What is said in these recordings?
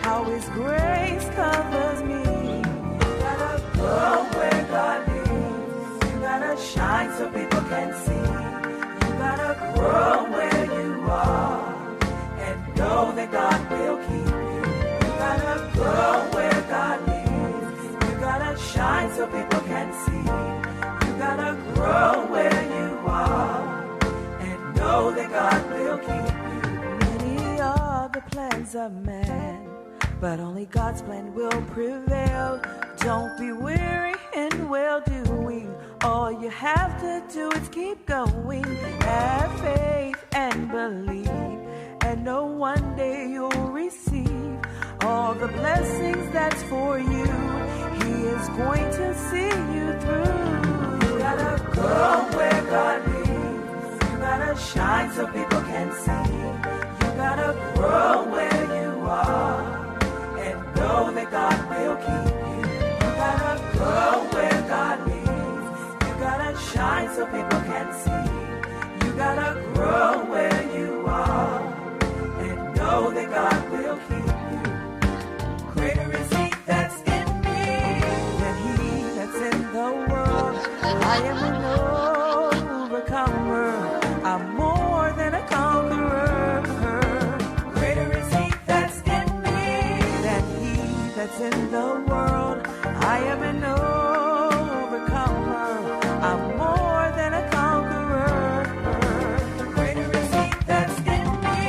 how His grace covers me. You gotta grow where God leads. You gotta shine so people can see. You gotta grow where you are and know that God will keep you. You gotta grow where God leads. You gotta shine so people can see. You gotta grow where you are and know that God will keep you. Many are the plans of man, but only God's plan will prevail. Don't be weary in well-doing. All you have to do is keep going. Have faith and believe, and know one day you'll receive all the blessings that's for you. He is going to see you through. You gotta grow where God leads. You gotta shine so people can see. You gotta grow where you are and know that God will keep you. You gotta grow where God leads. You gotta shine so people can see. You gotta grow where you are and know that God will keep you. Greater is He that's in me than he that's in the world. I am an overcomer. I'm more than a conqueror. Greater is He that's in me than he that's in the world. I am an overcomer. I'm more than a conqueror. Greater is He that's in me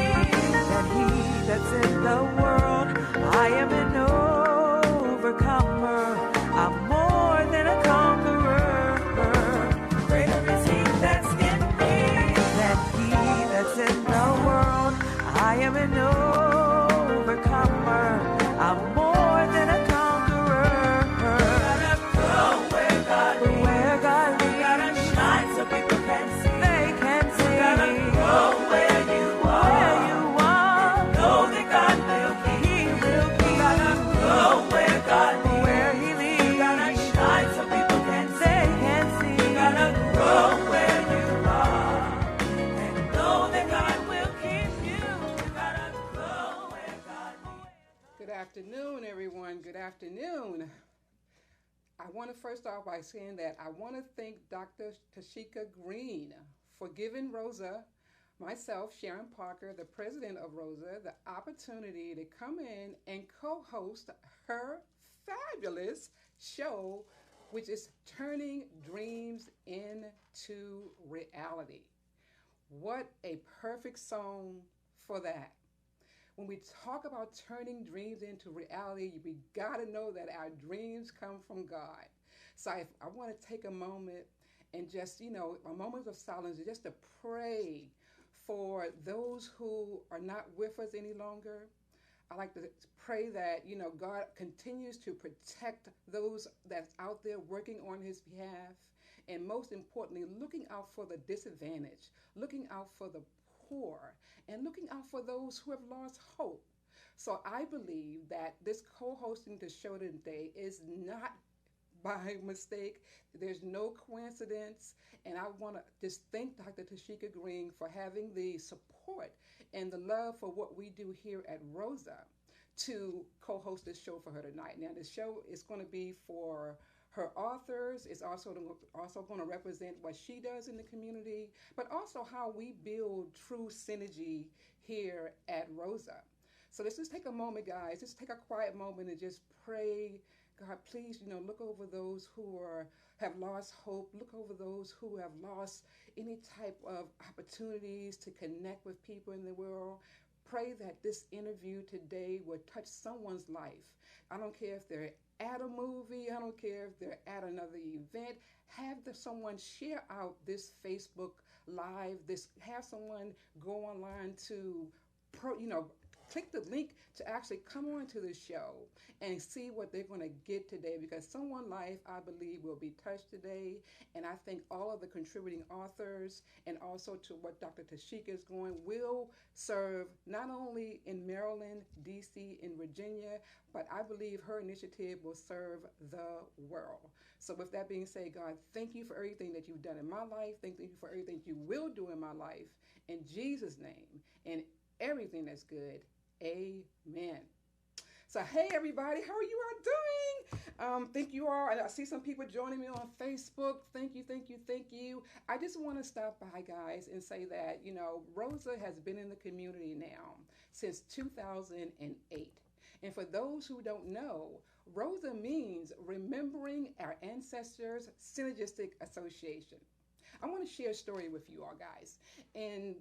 than he that's in the world. I am an overcomer. I'm more than a conqueror. Greater is He that's in me than he that's in the world. I am an overcomer. I'm more than a conqueror. Gotta go where God leads. Where God leads. Gotta shine so people can see. They can see. Gotta go where you are. Where you are. Know that God will keep. He will keep. Gotta go where God leads. Where He leads. Gotta shine so people can see. They can see. You gotta grow where you are and know that God will keep you. You gotta go where God leads. Good afternoon, everyone. Good afternoon. I want to first off by saying that I want to thank Dr. Taskeka Green for giving Rosa, myself, Sharon Parker, the president of Rosa, the opportunity to come in and co-host her fabulous show, which is Turning Dreams into Reality. What a perfect song for that. When we talk about turning dreams into reality, we got to know that our dreams come from God. So I want to take a moment and just, a moment of silence just to pray for those who are not with us any longer. I like to pray that, God continues to protect those that's out there working on His behalf. And most importantly, looking out for the disadvantaged, looking out for the poor, and looking out for those who have lost hope. So I believe that this co-hosting the show today is not by mistake. There's no coincidence. And I want to just thank Dr. Taskeka Green for having the support and the love for what we do here at Rosa to co-host this show for her tonight. Now, the show is going to be for her authors. It's also going to represent what she does in the community, but also how we build true synergy here at Rosa. So let's just take a moment, guys. Just take a quiet moment and just pray. God, please, look over those who have lost hope. Look over those who have lost any type of opportunities to connect with people in the world. Pray that this interview today will touch someone's life. I don't care if they're at a movie, I don't care if they're at another event. Have someone share out this Facebook Live. Have someone go online to click the link to actually come on to the show and see what they're going to get today, because someone's life, I believe, will be touched today. And I think all of the contributing authors and also to what Dr. Taskeka is going will serve not only in Maryland, D.C., and Virginia, but I believe her initiative will serve the world. So with that being said, God, thank you for everything that you've done in my life. Thank you for everything you will do in my life. In Jesus' name, and everything that's good. Amen. So, hey everybody, how are you all doing? Thank you all. I see some people joining me on Facebook. Thank you, thank you, thank you. I just want to stop by, guys, and say that, Rosa has been in the community now since 2008. And for those who don't know, Rosa means Remembering Our Ancestors Synergistic Association. I want to share a story with you all, guys. And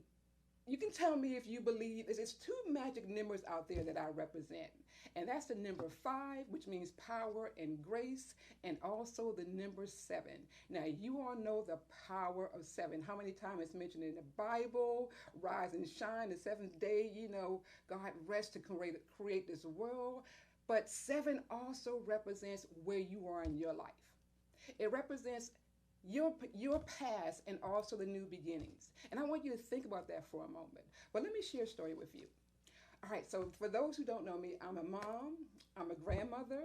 you can tell me if you believe there's two magic numbers out there that I represent. And that's the number 5, which means power and grace, and also the number 7. Now, you all know the power of 7. How many times it's mentioned in the Bible? Rise and shine, the seventh day, God rests to create this world. But 7 also represents where you are in your life. It represents your past and also the new beginnings. And I want you to think about that for a moment. But let me share a story with you. All right, so for those who don't know me, I'm a mom, I'm a grandmother.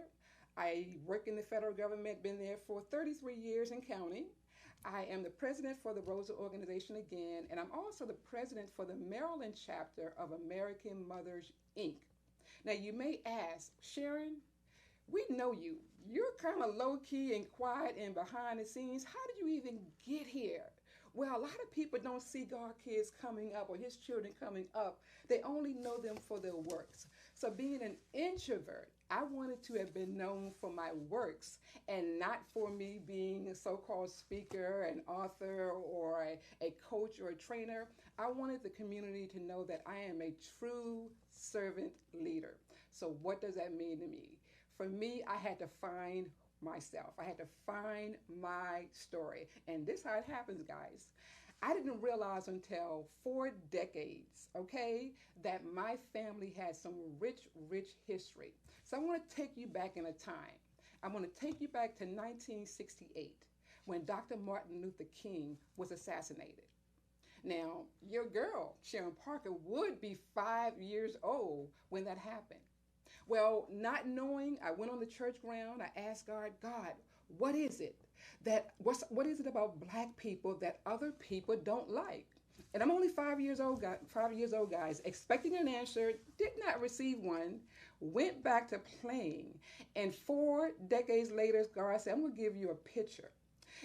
I work in the federal government, been there for 33 years and counting. I am the president for the Rosa organization again, and I'm also the president for the Maryland chapter of American Mothers, Inc. Now, you may ask, Sharon, we know you. You're kind of low-key and quiet and behind the scenes. How did you even get here? Well, a lot of people don't see God kids coming up or his children coming up. They only know them for their works. So being an introvert, I wanted to have been known for my works and not for me being a so-called speaker, an author, or a coach or a trainer. I wanted the community to know that I am a true servant leader. So what does that mean to me? For me, I had to find myself. I had to find my story. And this is how it happens, guys. I didn't realize until 4 decades, okay, that my family had some rich, rich history. So I want to take you back in a time. I want to take you back to 1968 when Dr. Martin Luther King was assassinated. Now, your girl, Sharon Parker, would be 5 years old when that happened. Well, not knowing, I went on the church ground. I asked God, what is it what is it about black people that other people don't like? And I'm only 5 years old, guys, expecting an answer, did not receive one, went back to playing. And 4 decades later, God said, I'm going to give you a picture.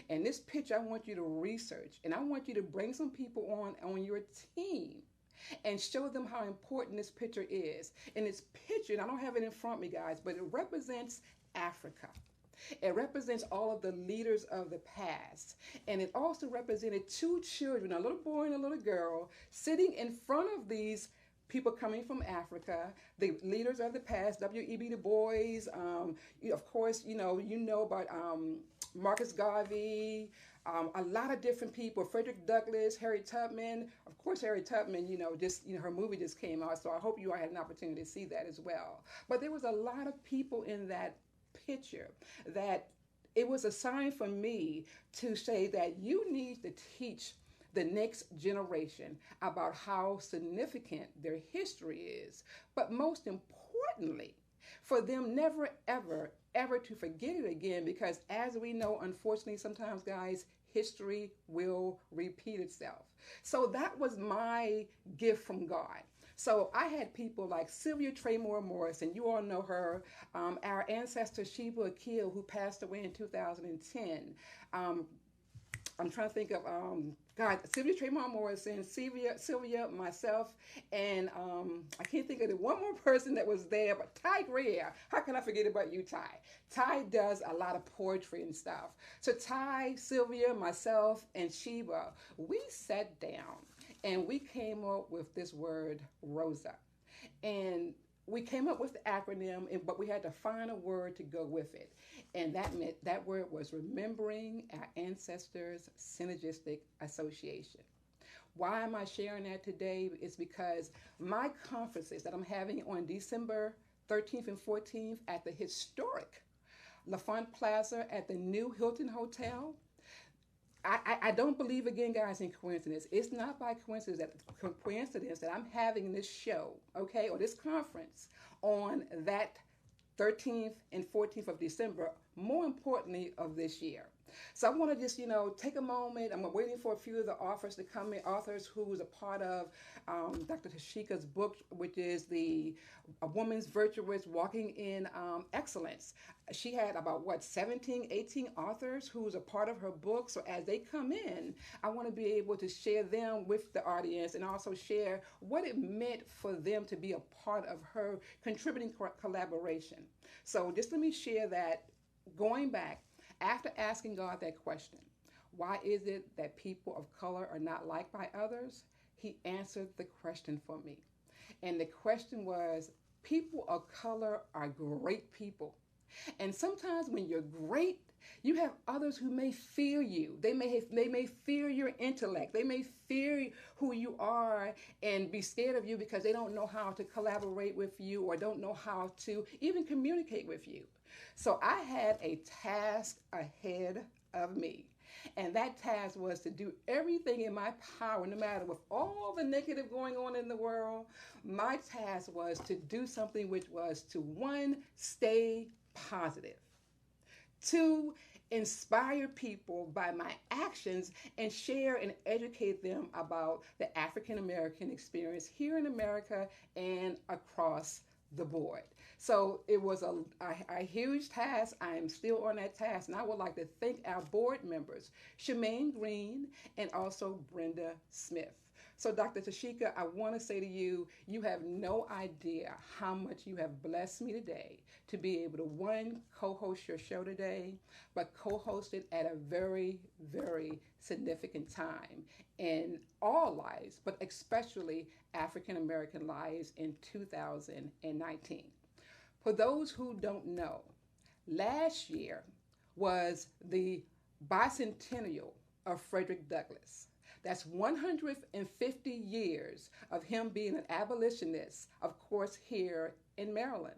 And this picture, I want you to research. And I want you to bring some people on your team and show them how important this picture is. And this picture, and I don't have it in front of me, guys, but it represents Africa. It represents all of the leaders of the past. And it also represented 2 children, a little boy and a little girl, sitting in front of these people coming from Africa, the leaders of the past, W.E.B. Du Bois, of course, you know about Marcus Garvey, a lot of different people, Frederick Douglass, Harriet Tubman. Of course, Harriet Tubman, her movie just came out, so I hope you all had an opportunity to see that as well. But there was a lot of people in that picture that it was a sign for me to say that you need to teach the next generation about how significant their history is. But most importantly, for them never, ever, ever to forget it again, because as we know, unfortunately, sometimes, guys, history will repeat itself. So that was my gift from God. So I had people like Sylvia Tremore Morris, and you all know her, our ancestor Sheba Akil, who passed away in 2010. I'm trying to think of, Sylvia Tremont Morrison, Sylvia, myself, and I can't think of the one more person that was there, but Ty Greer. How can I forget about you, Ty? Ty does a lot of poetry and stuff. So Ty, Sylvia, myself, and Sheba, we sat down and we came up with this word, Rosa. And we came up with the acronym, but we had to find a word to go with it. And that word was Remembering Our Ancestors Synergistic Association. Why am I sharing that today? It's because my conferences that I'm having on December 13th and 14th at the historic LaFont Plaza at the new Hilton Hotel, I don't believe, again, guys, in coincidence. It's not by coincidence that I'm having this show, okay, or this conference on that 13th and 14th of December, more importantly, of this year. So I want to just, take a moment. I'm waiting for a few of the authors to come in, authors who is a part of Dr. Tashika's book, which is A Woman's Virtuous Walking in Excellence. She had about, 17, 18 authors who's a part of her book. So as they come in, I want to be able to share them with the audience and also share what it meant for them to be a part of her contributing collaboration. So just let me share that going back. After asking God that question, why is it that people of color are not liked by others? He answered the question for me. And the question was, people of color are great people. And sometimes when you're great, you have others who may fear you. They may fear your intellect. They may fear who you are and be scared of you because they don't know how to collaborate with you or don't know how to even communicate with you. So I had a task ahead of me. And that task was to do everything in my power, no matter with all the negative going on in the world. My task was to do something which was to, one, stay positive. Two, inspire people by my actions and share and educate them about the African American experience here in America and across the board. So it was a huge task. I am still on that task. And I would like to thank our board members, Shemaine Green and also Brenda Smith. So Dr. Taskeka, I want to say to you, you have no idea how much you have blessed me today to be able to, one, co-host your show today, but co-host it at a very, very significant time in all lives, but especially African American lives in 2019. For those who don't know, last year was the bicentennial of Frederick Douglass. That's 150 years of him being an abolitionist, of course, here in Maryland.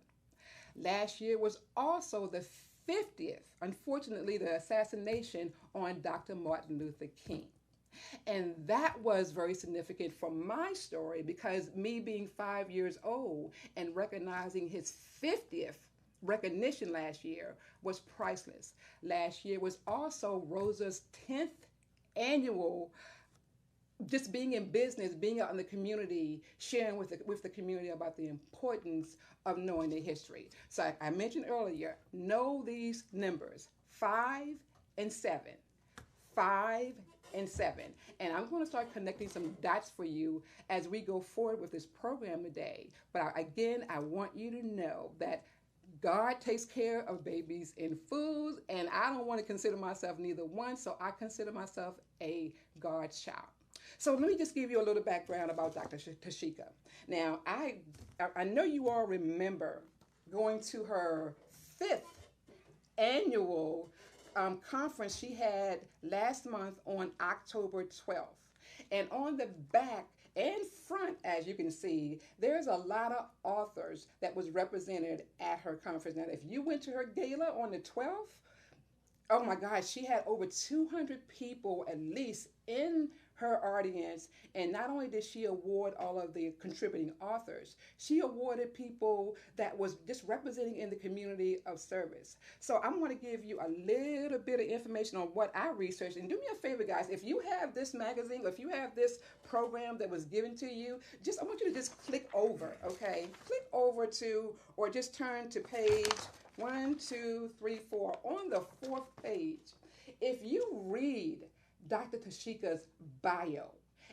Last year was also the 50th, unfortunately, the assassination on Dr. Martin Luther King. And that was very significant for my story because me being 5 years old and recognizing his 50th recognition last year was priceless. Last year was also Rosa's 10th annual just being in business, being out in the community, sharing with the community about the importance of knowing the history. So I mentioned earlier, know these numbers, 5 and 7. 5 and 7. And I'm going to start connecting some dots for you as we go forward with this program today. But again, I want you to know that God takes care of babies in foods, and I don't want to consider myself neither one, so I consider myself a God's child. So let me just give you a little background about Dr. Taskeka. Now, I know you all remember going to her 5th annual conference she had last month on October 12th. And on the back and front, as you can see, there's a lot of authors that was represented at her conference. Now, if you went to her gala on the 12th, oh my gosh, she had over 200 people at least in her audience. And not only did she award all of the contributing authors, she awarded people that was just representing in the community of service. So I'm going to give you a little bit of information on what I researched. And do me a favor, guys, if you have this magazine, or if you have this program that was given to you, I want you to just click over, okay? Click over to, or just turn to page 1, 2, 3, 4. On the 4th page, if you read Dr. Taskeka's bio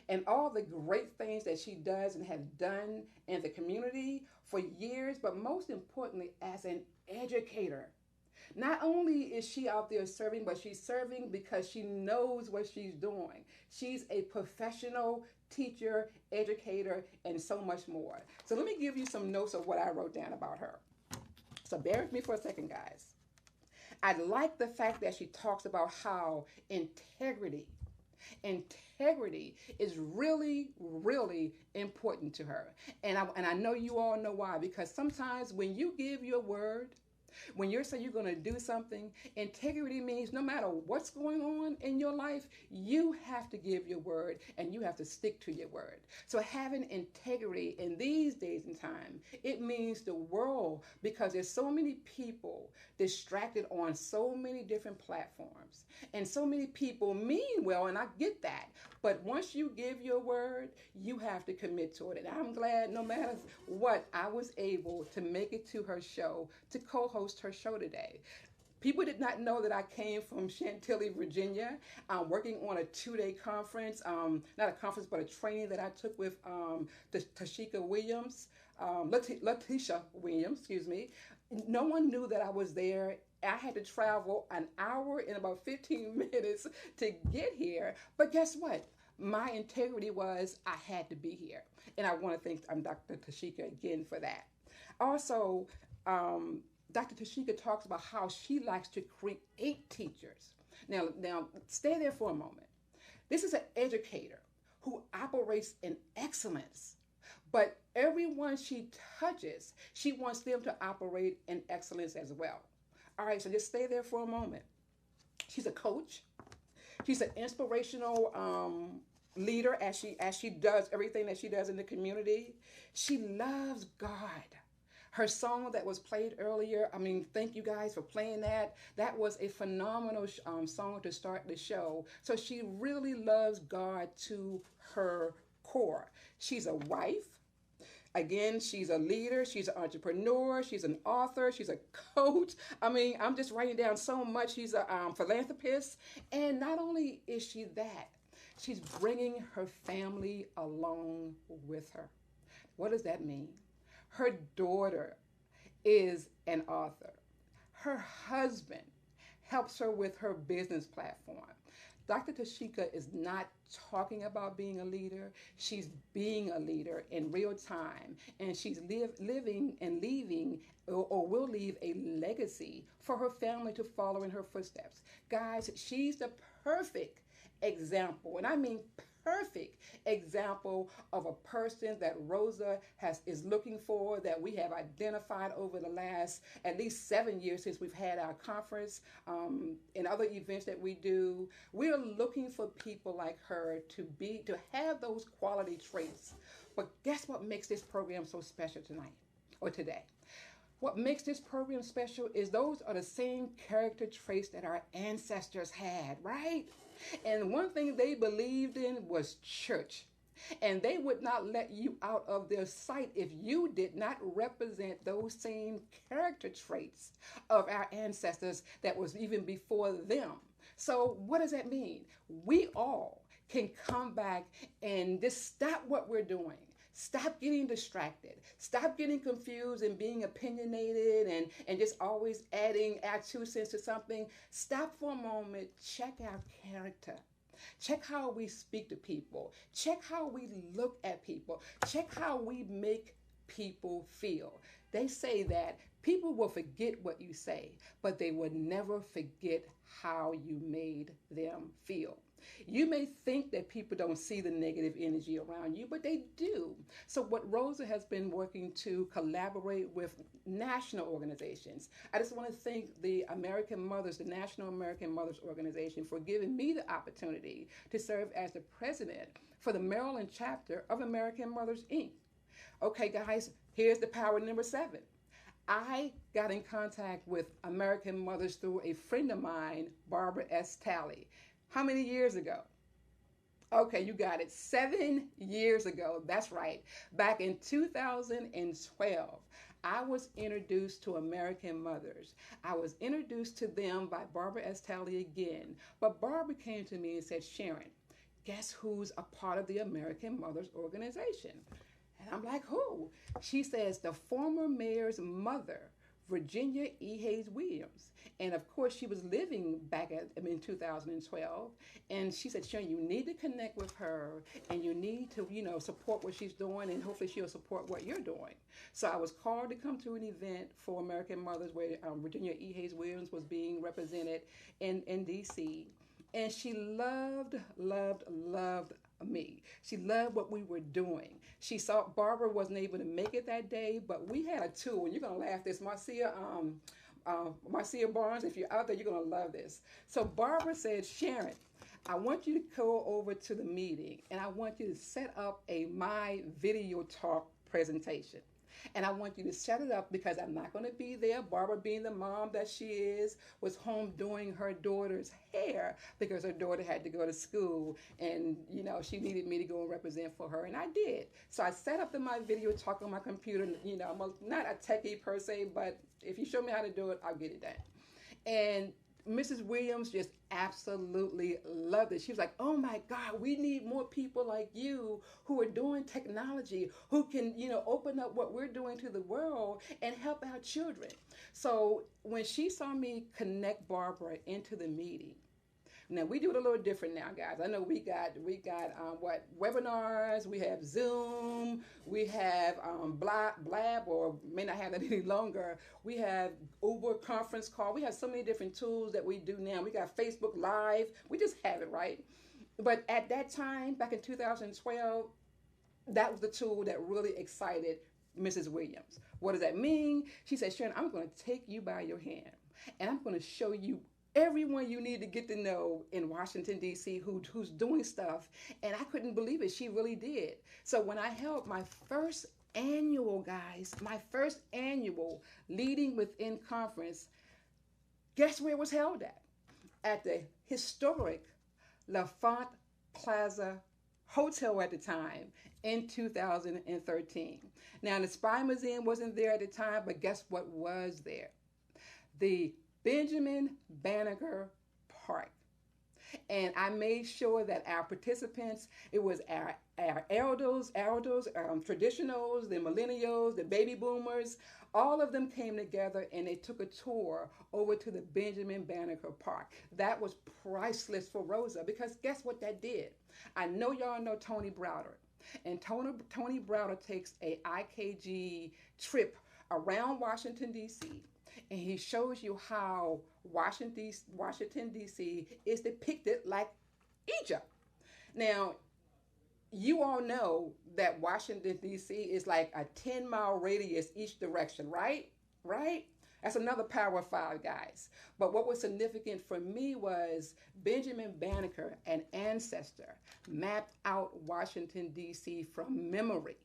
and all the great things that she does and has done in the community for years, but most importantly, as an educator. Not only is she out there serving, but she's serving because she knows what she's doing. She's a professional teacher, educator, and so much more. So let me give you some notes of what I wrote down about her. So bear with me for a second, guys. I like the fact that she talks about how integrity is really, really important to her. And I know you all know why, because sometimes when you give your word, When you're saying you're going to do something, integrity means no matter what's going on in your life, you have to give your word and you have to stick to your word. So having integrity in these days and time, it means the world because there's so many people distracted on so many different platforms. And so many people mean well, and I get that. But once you give your word, you have to commit to it. And I'm glad no matter what, I was able to make it to her show, to co-host her show today. People did not know that I came from Chantilly, Virginia, working on a 2-day conference, not a conference, but a training that I took with Taskeka Williams, Letitia Williams, excuse me. No one knew that I was there. I had to travel an hour and about 15 minutes to get here. But guess what? My integrity was I had to be here. And I want to thank Dr. Taskeka again for that. Also, Dr. Taskeka talks about how she likes to create teachers. Now, stay there for a moment. This is an educator who operates in excellence. But everyone she touches, she wants them to operate in excellence as well. All right, so just stay there for a moment. She's a coach. She's an inspirational leader as she does everything that she does in the community. She loves God. Her song that was played earlier, I mean, thank you guys for playing that. That was a phenomenal song to start the show. So she really loves God to her core. She's a wife. Again, she's a leader, she's an entrepreneur, she's an author, she's a coach. I mean, I'm just writing down so much. She's a philanthropist. And not only is she that, she's bringing her family along with her. What does that mean? Her daughter is an author. Her husband helps her with her business platform. Dr. Taskeka is not talking about being a leader. She's being a leader in real time. And she's living and leaving or will leave a legacy for her family to follow in her footsteps. Guys, she's the perfect example. And I mean perfect example of a person that Rosa is looking for, that we have identified over the last at least 7 years since we've had our conference and other events that we do. We're looking for people like her to have those quality traits. But guess what makes this program so special tonight or today? What makes this program special is those are the same character traits that our ancestors had, right? And one thing they believed in was church. And they would not let you out of their sight if you did not represent those same character traits of our ancestors that was even before them. So what does that mean? We all can come back and just stop what we're doing. Stop getting distracted. Stop getting confused and being opinionated and just always adding our 2 cents to something. Stop for a moment. Check our character. Check how we speak to people. Check how we look at people. Check how we make people feel. They say that people will forget what you say, but they will never forget how you made them feel. You may think that people don't see the negative energy around you, but they do. So what Rosa has been working to collaborate with national organizations. I just want to thank the American Mothers, the National American Mothers Organization, for giving me the opportunity to serve as the president for the Maryland chapter of American Mothers, Inc. Okay, guys, here's the power number 7. I got in contact with American Mothers through a friend of mine, Barbara S. Talley. How many years ago? Okay, you got it. 7 years ago. That's right. Back in 2012, I was introduced to American Mothers. I was introduced to them by Barbara S. Talley again. But Barbara came to me and said, Sharon, guess who's a part of the American Mothers Organization? And I'm like, who? She says, the former mayor's mother, Virginia E. Hayes Williams. And of course, she was living back in 2012. And she said, Sharon, you need to connect with her and you need to, support what she's doing, and hopefully she'll support what you're doing. So I was called to come to an event for American Mothers where Virginia E. Hayes Williams was being represented in DC. And she loved me. She loved what we were doing. She saw Barbara wasn't able to make it that day, but we had a tool, and you're going to laugh this. Marcia Barnes, if you're out there, you're going to love this. So Barbara said, Sharon, I want you to go over to the meeting and I want you to set up a My Video Talk presentation. And I want you to set it up because I'm not going to be there. Barbara, being the mom that she is, was home doing her daughter's hair because her daughter had to go to school. And, you know, she needed me to go and represent for her. And I did. So I set up My Video Talk on my computer. You know, I'm not a techie per se, but if you show me how to do it, I'll get it done. And Mrs. Williams just absolutely loved it. She was like, oh my God, we need more people like you who are doing technology, who can, you know, open up what we're doing to the world and help our children. So when she saw me connect Barbara into the meeting, now we do it a little different now, guys. I know we got what, webinars, we have Zoom, we have Blab, or may not have that any longer. We have Uber conference call. We have so many different tools that we do now. We got Facebook Live. We just have it, right? But at that time, back in 2012, that was the tool that really excited Mrs. Williams. What does that mean? She said, Sharon, I'm going to take you by your hand and I'm going to show you everyone you need to get to know in Washington, D.C. who's doing stuff. And I couldn't believe it. She really did. So when I held my first annual, guys, my first annual Leading Within conference, guess where it was held at? At the historic LaFont Plaza Hotel at the time in 2013. Now, the Spy Museum wasn't there at the time, but guess what was there? The Benjamin Banneker Park. And I made sure that our participants, it was our elders, traditionals, the millennials, the baby boomers, all of them came together and they took a tour over to the Benjamin Banneker Park. That was priceless for Rosa because guess what that did? I know y'all know Tony Browder. And Tony Browder takes a IKG trip around Washington, D.C., and he shows you how Washington, D.C. is depicted like Egypt. Now, you all know that Washington, D.C. is like a 10-mile radius each direction, right? Right? That's another Power 5, guys. But what was significant for me was Benjamin Banneker, an ancestor, mapped out Washington, D.C. from memory.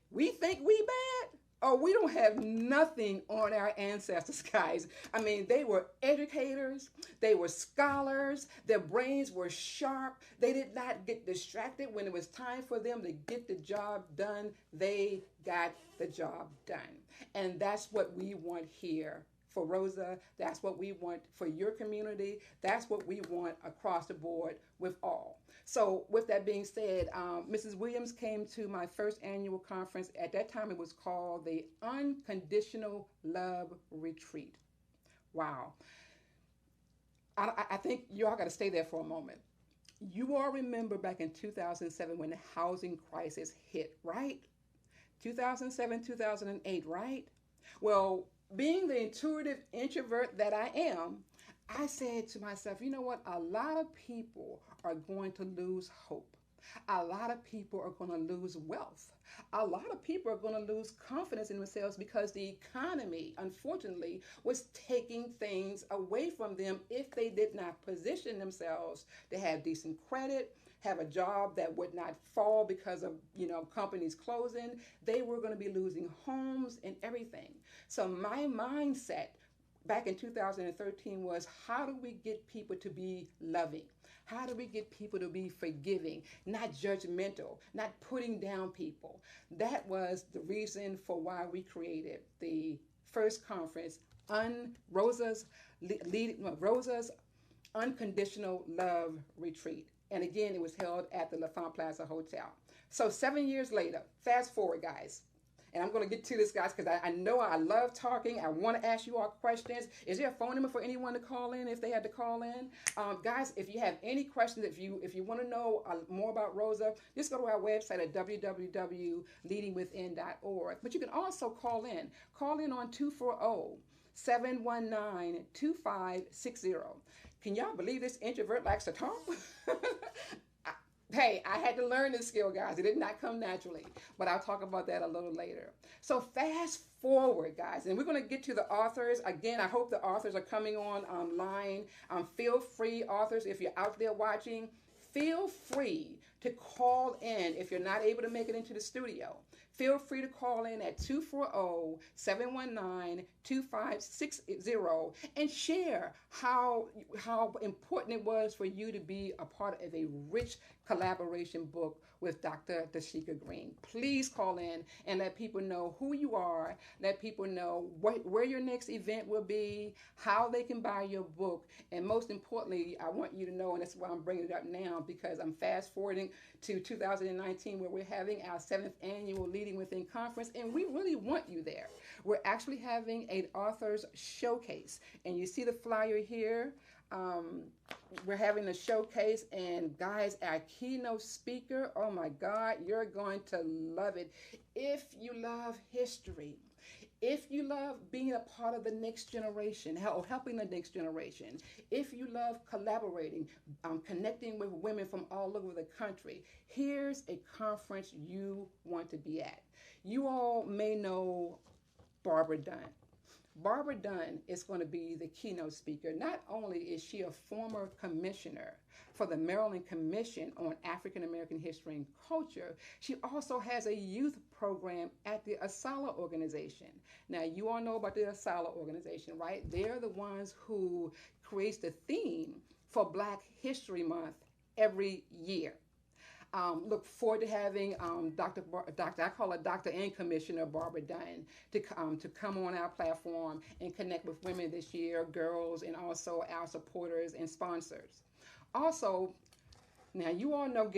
We think we bad? Oh, we don't have nothing on our ancestors, guys. I mean, they were educators, they were scholars, their brains were sharp. They did not get distracted when it was time for them to get the job done. They got the job done. And that's what we want here for Rosa. That's what we want for your community. That's what we want across the board with all. So with that being said, Mrs. Williams came to my first annual conference. At that time, it was called the Unconditional Love Retreat. Wow. I think you all got to stay there for a moment. You all remember back in 2007 when the housing crisis hit, right? 2007, 2008, right? Well, being the intuitive introvert that I am, I said to myself, you know what? A lot of people are going to lose hope. A lot of people are going to lose wealth. A lot of people are going to lose confidence in themselves because the economy, unfortunately, was taking things away from them if they did not position themselves to have decent credit, have a job that would not fall because of, companies closing. They were going to be losing homes and everything. So my mindset back in 2013 was, how do we get people to be loving? How do we get people to be forgiving, not judgmental, not putting down people? That was the reason for why we created the first conference, Rosa's Unconditional Love Retreat. And again, it was held at the LaFont Plaza Hotel. So 7 years later, fast forward, guys. And I'm going to get to this, guys, because I know I love talking. I want to ask you all questions. Is there a phone number for anyone to call in if they had to call in? Guys, if you have any questions, if you want to know more about Rosa, just go to our website at www.leadingwithin.org. But you can also call in. Call in on 240-719-2560. Can y'all believe this introvert likes to talk? Hey, I had to learn this skill, guys. It did not come naturally, but I'll talk about that a little later. So fast forward, guys, and we're going to get to the authors. Again, I hope the authors are coming on online. Feel free, authors, if you're out there watching, feel free to call in if you're not able to make it into the studio. Feel free to call in at 240-719-2560 and share how important it was for you to be a part of a rich collaboration book with Dr. Taskeka Green. Please call in and let people know who you are, let people know where your next event will be, how they can buy your book, and most importantly, I want you to know, and that's why I'm bringing it up now, because I'm fast forwarding to 2019 where we're having our 7th annual Leading Within conference, and we really want you there. We're actually having an authors showcase, and you see the flyer here. We're having a showcase, and guys, our keynote speaker, oh my God, you're going to love it. If you love history, if you love being a part of the next generation, helping the next generation, if you love collaborating, connecting with women from all over the country, here's a conference you want to be at. You all may know Barbara Dunn. Barbara Dunn is going to be the keynote speaker. Not only is she a former commissioner for the Maryland Commission on African American History and Culture, she also has a youth program at the Asala organization. Now, you all know about the Asala organization, right? They're the ones who creates the theme for Black History Month every year. Look forward to having Dr. I call her Dr. and Commissioner Barbara Dunn to come on our platform and connect with women this year, girls, and also our supporters and sponsors. Also, now you all know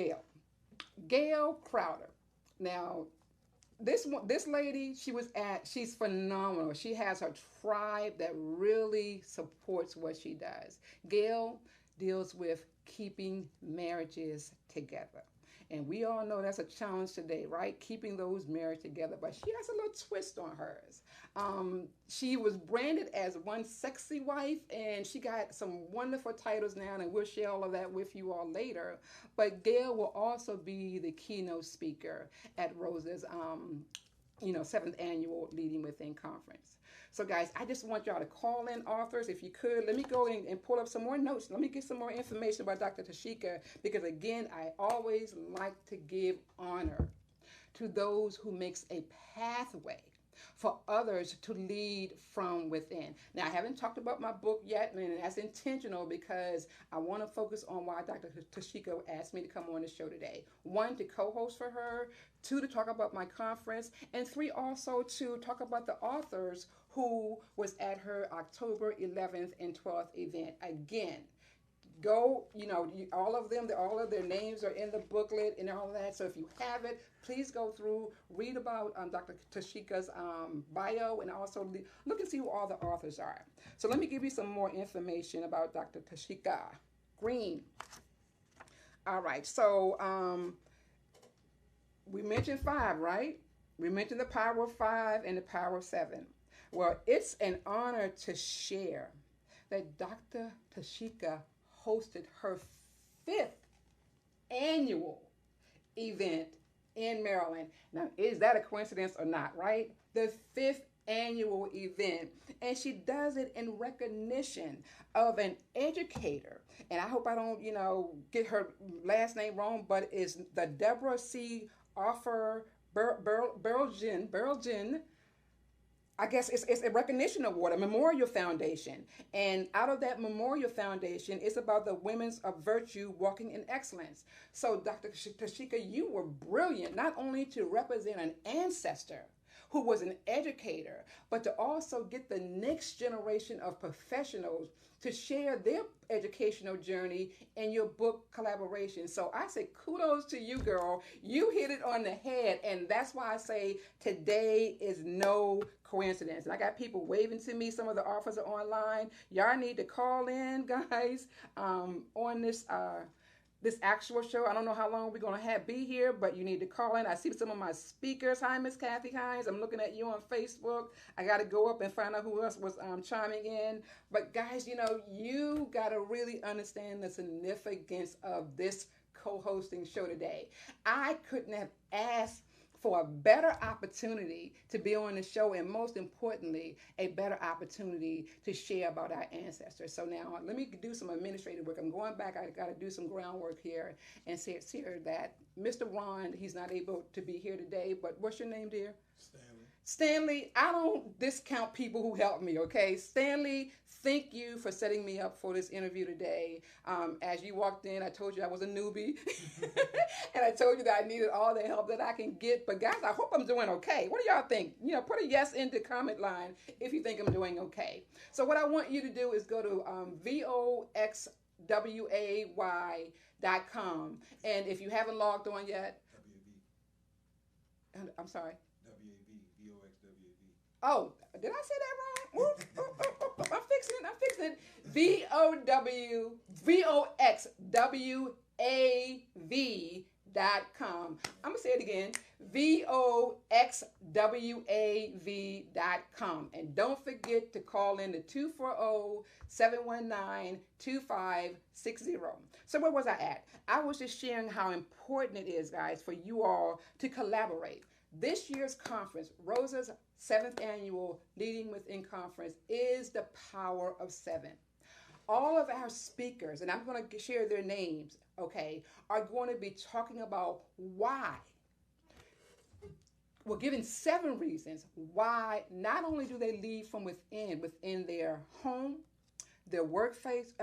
Gail Crowder. Now, this lady, she's phenomenal. She has her tribe that really supports what she does. Gail deals with keeping marriages together. And we all know that's a challenge today, right? Keeping those marriages together. But she has a little twist on hers. She was branded as one sexy wife, and she got some wonderful titles now, and we'll share all of that with you all later. But Gail will also be the keynote speaker at Rosa's 7th annual Leading Within conference. So guys, I just want y'all to call in authors if you could. Let me go and pull up some more notes. Let me get some more information about Dr. Taskeka, because again, I always like to give honor to those who makes a pathway for others to lead from within. Now, I haven't talked about my book yet, and that's intentional because I want to focus on why Dr. Taskeka asked me to come on the show today. 1, to co-host for her, 2, to talk about my conference, and 3, also to talk about the authors who was at her October 11th and 12th event. Again, go, all of their names are in the booklet and all of that. So if you have it, please go through, read about Dr. Taskeka's bio, and also look and see who all the authors are. So let me give you some more information about Dr. Taskeka Green. All right, so we mentioned 5, right? We mentioned the power of 5 and the power of 7. Well, it's an honor to share that Dr. Taskeka hosted her 5th annual event in Maryland. Now, is that a coincidence or not, right? The 5th annual event. And she does it in recognition of an educator. And I hope I don't, get her last name wrong, but it's the Deborah C. Offer Berlgen. I guess it's a recognition award, a memorial foundation. And out of that memorial foundation, it's about the women's of virtue walking in excellence. So Dr. Taskeka, you were brilliant, not only to represent an ancestor who was an educator, but to also get the next generation of professionals to share their educational journey in your book collaboration. So I say kudos to you, girl. You hit it on the head, and that's why I say today is no coincidence. And I got people waving to me. Some of the offers are online. Y'all need to call in, guys, on this actual show. I don't know how long we're going to be here, but you need to call in. I see some of my speakers. Hi, Miss Kathy Hines. I'm looking at you on Facebook. I got to go up and find out who else was chiming in. But guys, you got to really understand the significance of this co-hosting show today. I couldn't have asked for a better opportunity to be on the show, and most importantly, a better opportunity to share about our ancestors. So now let me do some administrative work. I'm going back. I got to do some groundwork here and say it's here that Mr. Ron, he's not able to be here today, but what's your name, dear? Stanley, I don't discount people who help me, okay? Stanley, thank you for setting me up for this interview today. As you walked in, I told you I was a newbie. And I told you that I needed all the help that I can get. But guys, I hope I'm doing okay. What do y'all think? Put a yes in the comment line if you think I'm doing okay. So what I want you to do is go to voxway.com. And if you haven't logged on yet, I'm sorry. Oh, did I say that wrong? I'm fixing it. voxwav.com. I'm going to say it again. voxwav.com. And don't forget to call in to 240-719-2560. So where was I at? I was just sharing how important it is, guys, for you all to collaborate. This year's conference, Rosa's 7th annual Leading Within Conference, is the power of 7. All of our speakers, and I'm going to share their names, okay, are going to be talking about why. We're given 7 reasons why not only do they lead from within their home, their workplace,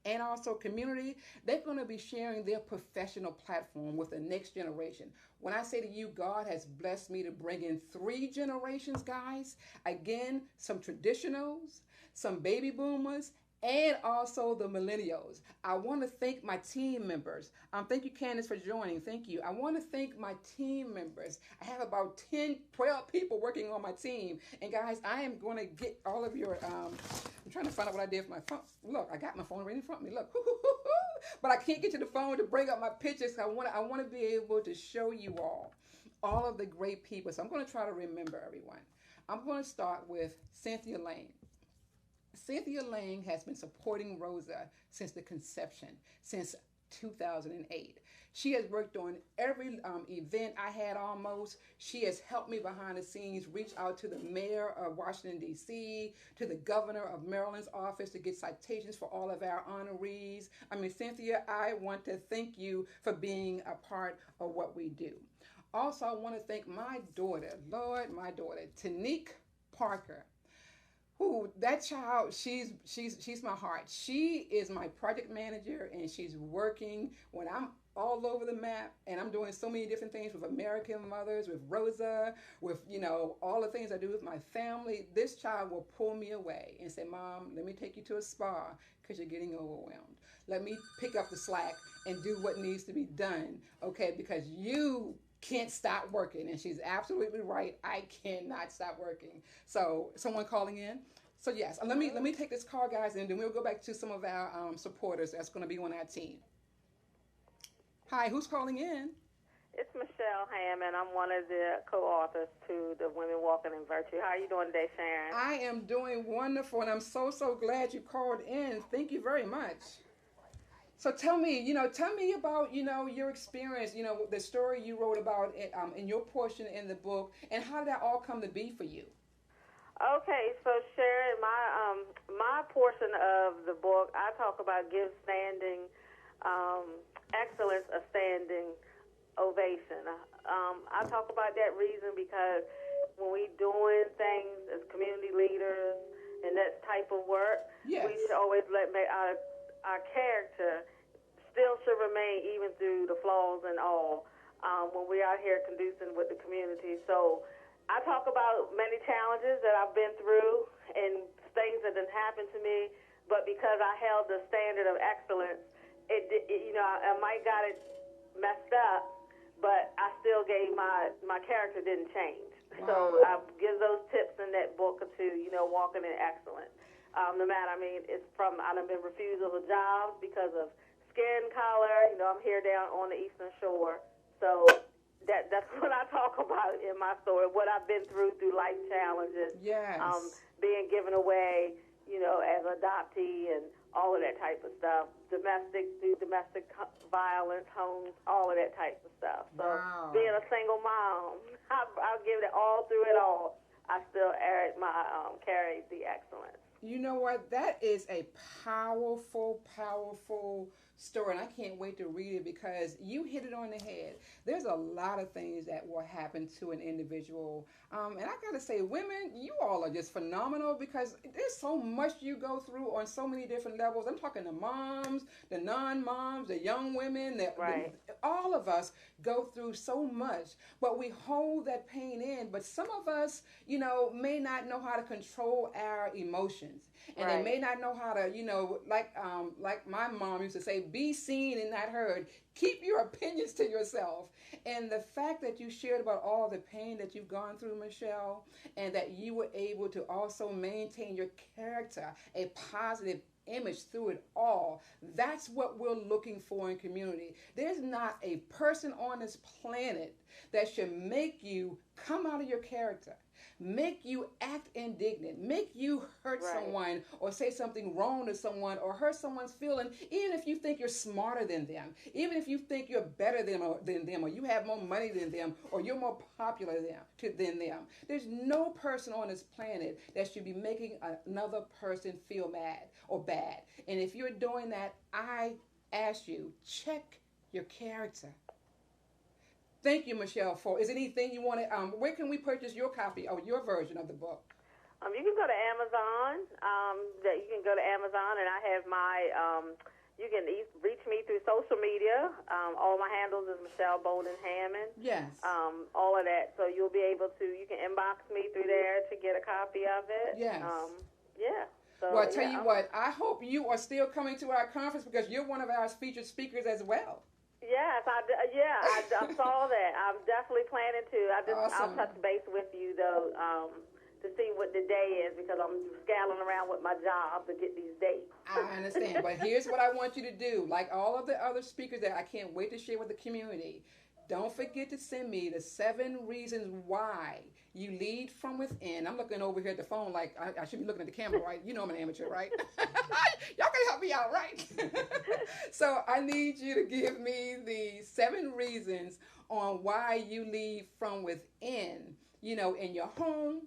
and also community, they're going to be sharing their professional platform with the next generation. When I say to you, God has blessed me to bring in 3 generations, guys. Again, some traditionals, some baby boomers, and also the millennials. I want to thank my team members. Thank you, Candace, for joining. Thank you. I want to thank my team members. I have about 12 people working on my team. And guys, I am going to get all of your, I'm trying to find out what I did for my phone. Look, I got my phone right in front of me. Look. But I can't get to the phone to bring up my pictures. I want to be able to show you all of the great people. So I'm going to try to remember everyone. I'm going to start with Cynthia Lane. Cynthia Lane has been supporting Rosa since the conception, since 2008. She has worked on every event I had almost. She has helped me behind the scenes, reach out to the mayor of Washington, D.C., to the governor of Maryland's office to get citations for all of our honorees. Cynthia, I want to thank you for being a part of what we do. Also, I want to thank my daughter, Tanique Parker. Ooh, that child, she's my heart. She is my project manager, and she's working when I'm all over the map, and I'm doing so many different things with American Mothers, with Rosa, with, all the things I do with my family. This child will pull me away and say, Mom, let me take you to a spa because you're getting overwhelmed. Let me pick up the slack and do what needs to be done, okay, because you can't stop working. And she's absolutely right. I cannot stop working. So someone calling in. So yes, let me take this call, guys, and then we'll go back to some of our supporters that's going to be on our team. Hi, who's calling in? It's Michelle Hammond. I'm one of the co-authors to the Women Walking in Virtue. How are you doing today, Sharon? I am doing wonderful, and I'm so glad you called in. Thank you very much. So tell me about, your experience, the story you wrote about it, in your portion in the book, and how did that all come to be for you? Okay, so Sharon, my portion of the book, I talk about give standing excellence a standing ovation. I talk about that reason because when we doing things as community leaders and that type of work, yes, we should always let our character still should remain even through the flaws and all when we're out here conducing with the community. So I talk about many challenges that I've been through and things that didn't happen to me, but because I held the standard of excellence, I might got it messed up, but I still gave my character didn't change. Wow. So I give those tips in that book to walking in excellence. No matter, it's from I've been refused of a job because of skin color. I'm here down on the Eastern Shore, so that's what I talk about in my story. What I've been through life challenges. Yes. Being given away, as an adoptee and all of that type of stuff. Domestic violence, homes, all of that type of stuff. So Wow. being a single mom, I'll give it all through it all. I still carried the excellence. You know what? That is a powerful, powerful story, and I can't wait to read it because you hit it on the head. There's a lot of things that will happen to an individual, and I gotta say, women, you all are just phenomenal because there's so much you go through on so many different levels. I'm talking the moms, the non-moms, the young women, Right. all of us go through so much, but we hold that pain in. But some of us, may not know how to control our emotions. And Right. they may not know how to, like my mom used to say, be seen and not heard. Keep your opinions to yourself. And the fact that you shared about all the pain that you've gone through, Michelle, and that you were able to also maintain your character, a positive image through it all, that's what we're looking for in community. There's not a person on this planet that should make you come out of your character, make you act indignant, make you hurt Right. someone or say something wrong to someone or hurt someone's feeling, even if you think you're smarter than them, even if you think you're better than them, or you have more money than them, or you're more popular than them. There's no person on this planet that should be making another person feel mad or bad. And if you're doing that, I ask you, check your character. Thank you, Michelle. Is there anything you want to? Where can we purchase your copy or your version of the book? You can go to Amazon. You can go to Amazon, and I have my. You can reach me through social media. All my handles is Michelle Bolden Hammond. Yes. All of that. So you'll be able to. You can inbox me through there to get a copy of it. Yes. Yeah. So, Well, I tell you what. I hope you are still coming to our conference because you're one of our featured speakers as well. Yes, I saw that. I'm definitely planning to. Awesome. I'll touch base with you though to see what the day is because I'm scouting around with my job to get these dates. I understand, but here's what I want you to do. Like all of the other speakers that I can't wait to share with the community, don't forget to send me the 7 reasons why you lead from within. I'm looking over here at the phone like I should be looking at the camera, right? You know I'm an amateur, right? Y'all can help me out, right? So I need you to give me the 7 reasons on why you lead from within, in your home,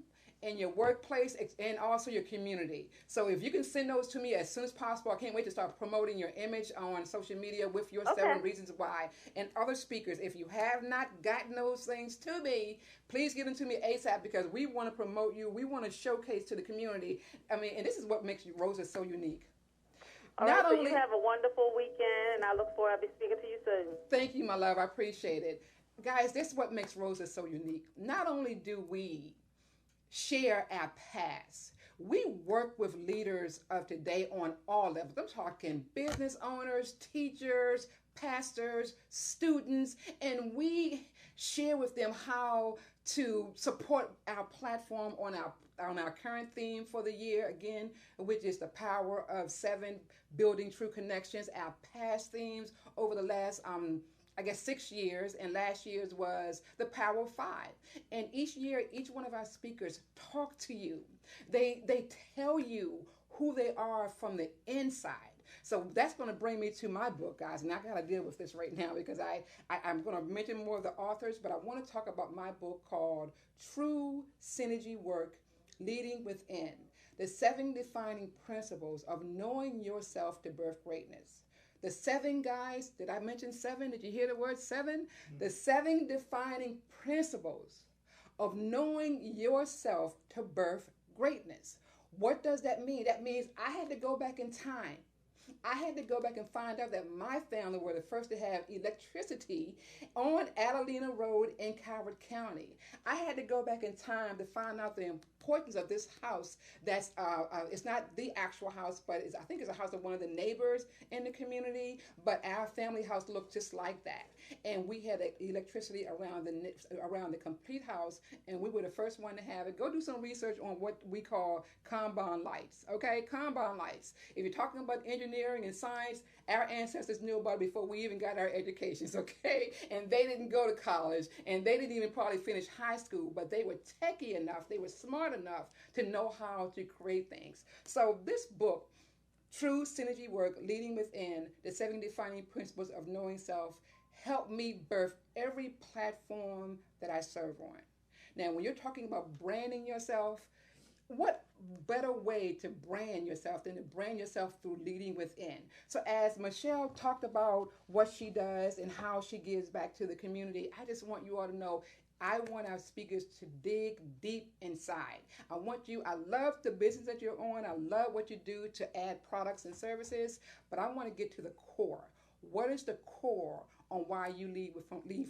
in your workplace, and also your community. So if you can send those to me as soon as possible, I can't wait to start promoting your image on social media with your 7 reasons why. And other speakers, if you have not gotten those things to me, please give them to me ASAP because we want to promote you. We want to showcase to the community. And this is what makes Rosa so unique. All right, so you have a wonderful weekend, and I look forward to speaking to you soon. Thank you, my love. I appreciate it. Guys, this is what makes Rosa so unique. Not only do we share our past, we work with leaders of today on all levels. I'm talking business owners, teachers, pastors, students, and we share with them how to support our platform on our current theme for the year, again, which is the power of 7, building true connections. Our past themes over the last 6 years, and last year's was the power of 5. And each year, each one of our speakers talk to you. They tell you who they are from the inside. So that's going to bring me to my book, guys, and I got to deal with this right now because I'm going to mention more of the authors, but I want to talk about my book called True Synergy Work, Leading Within, the 7 defining principles of knowing yourself to birth greatness. The 7, guys, did I mention 7? Did you hear the word 7? Mm-hmm. The 7 defining principles of knowing yourself to birth greatness. What does that mean? That means I had to go back in time. I had to go back and find out that my family were the first to have electricity on Adelina Road in Calvert County. I had to go back in time to find out the importance of this house. That's it's not the actual house, but I think it's a house of one of the neighbors in the community. But our family house looked just like that, and we had electricity around the complete house, and we were the first one to have it. Go do some research on what we call Kanban lights. Okay, Kanban lights. If you're talking about engineering engineering and science, our ancestors knew about it before we even got our educations, okay? And they didn't go to college, and they didn't even probably finish high school, but they were techie enough, they were smart enough to know how to create things. So this book, True Synergy Work, Leading Within, the 7 Defining Principles of Knowing Self, helped me birth every platform that I serve on. Now, when you're talking about branding yourself, what better way to brand yourself than to brand yourself through leading within? So as Michelle talked about what she does and how she gives back to the community, I just want you all to know I want our speakers to dig deep inside. I love the business that you're on. I love what you do to add products and services, but I want to get to the core. What is the core on why you lead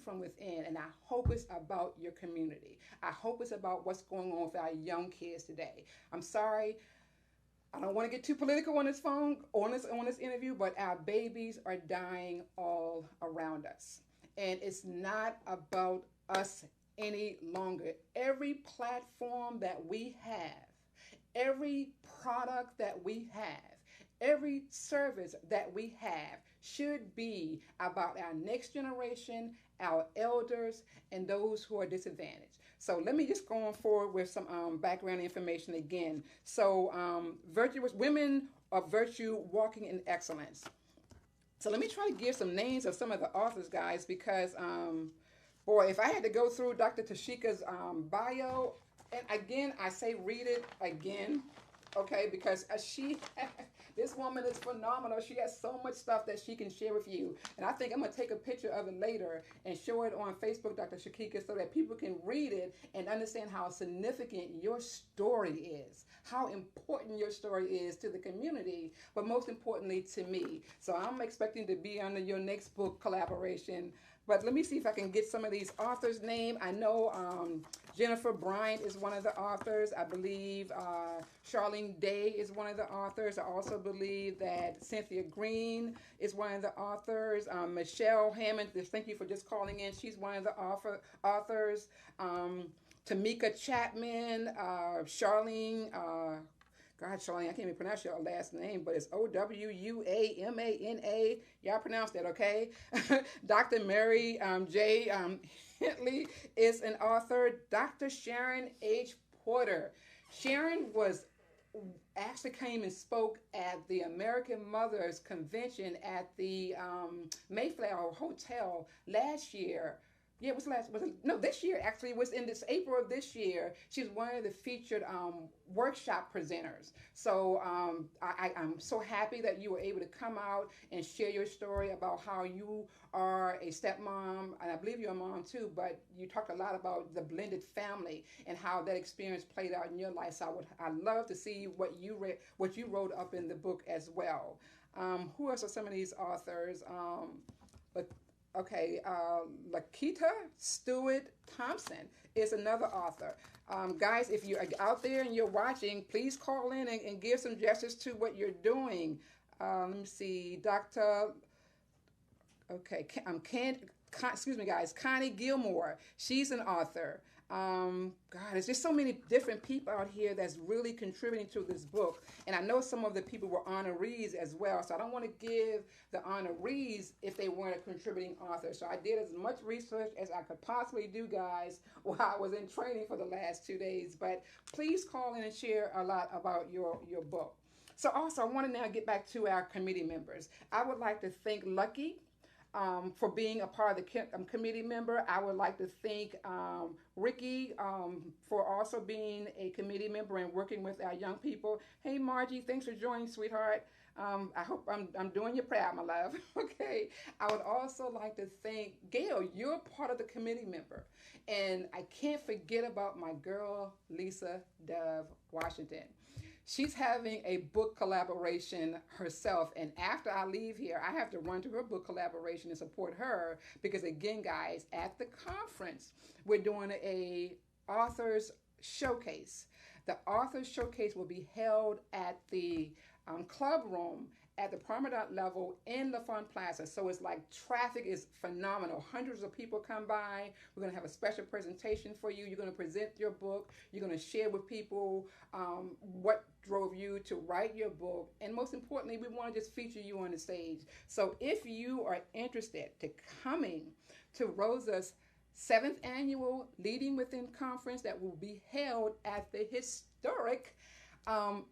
from within? And I hope it's about your community. I hope it's about what's going on with our young kids today. I'm sorry, I don't want to get too political on this interview, but our babies are dying all around us. And it's not about us any longer. Every platform that we have, every product that we have, every service that we have should be about our next generation, our elders, and those who are disadvantaged. So let me just go on forward with some background information again. So virtuous women of virtue walking in excellence. So let me try to give some names of some of the authors, guys, because boy, if I had to go through Dr. Taskeka's bio, and again, I say read it again, okay, because this woman is phenomenal. She has so much stuff that she can share with you. And I think I'm going to take a picture of it later and show it on Facebook, Dr. Taskeka, so that people can read it and understand how significant your story is, how important your story is to the community, but most importantly to me. So I'm expecting to be under your next book collaboration. But let me see if I can get some of these authors' names. I know Jennifer Bryant is one of the authors. I believe Charlene Day is one of the authors. I also believe that Cynthia Green is one of the authors. Michelle Hammond, thank you for just calling in. She's one of the authors. Tamika Chapman, Charlene, Charlene, I can't even pronounce your last name, but it's Owuamana. Y'all pronounce that, okay? Dr. Mary J. Hintley is an author. Dr. Sharon H. Porter. Sharon actually came and spoke at the American Mothers Convention at the Mayflower Hotel last year. Yeah, this year actually. It was in this April of this year. She's one of the featured workshop presenters. So I'm so happy that you were able to come out and share your story about how you are a stepmom, and I believe you're a mom too, but you talked a lot about the blended family and how that experience played out in your life. So I'd love to see what you wrote up in the book as well. Who else are some of these authors? Lakita Stewart Thompson is another author. Guys, if you're out there and you're watching, please call in and give some gestures to what you're doing. Let me see, Connie Gilmore. She's an author. There's just so many different people out here that's really contributing to this book. And I know some of the people were honorees as well. So I don't want to give the honorees if they weren't a contributing author. So I did as much research as I could possibly do, guys, while I was in training for the last 2 days. But please call in and share a lot about your book. So also, I want to now get back to our committee members. I would like to thank Lucky for being a part of the committee member. I would like to thank Ricky for also being a committee member and working with our young people. Hey, Margie, thanks for joining, sweetheart. I hope I'm doing you proud, my love. Okay. I would also like to thank Gail. You're part of the committee member. And I can't forget about my girl, Lisa Dove Washington. She's having a book collaboration herself, and after I leave here, I have to run to her book collaboration and support her because, again, guys, at the conference, we're doing a authors showcase. The authors showcase will be held at the club room at the Promenade level in LaFont Plaza. So it's like traffic is phenomenal. Hundreds of people come by. We're going to have a special presentation for you. You're going to present your book. You're going to share with people what drove you to write your book. And most importantly, we want to just feature you on the stage. So if you are interested to coming to Rosa's 7th annual Leading Within conference that will be held at the historic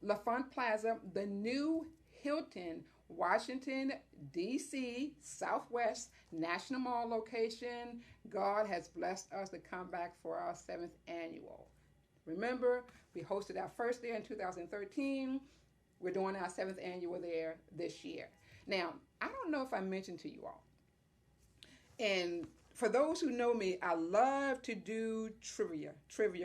LaFont Plaza, the new Hilton, Washington, D.C., Southwest National Mall location. God has blessed us to come back for our 7th annual. Remember, we hosted our first there in 2013. We're doing our 7th annual there this year. Now, I don't know if I mentioned to you all, and for those who know me, I love to do trivia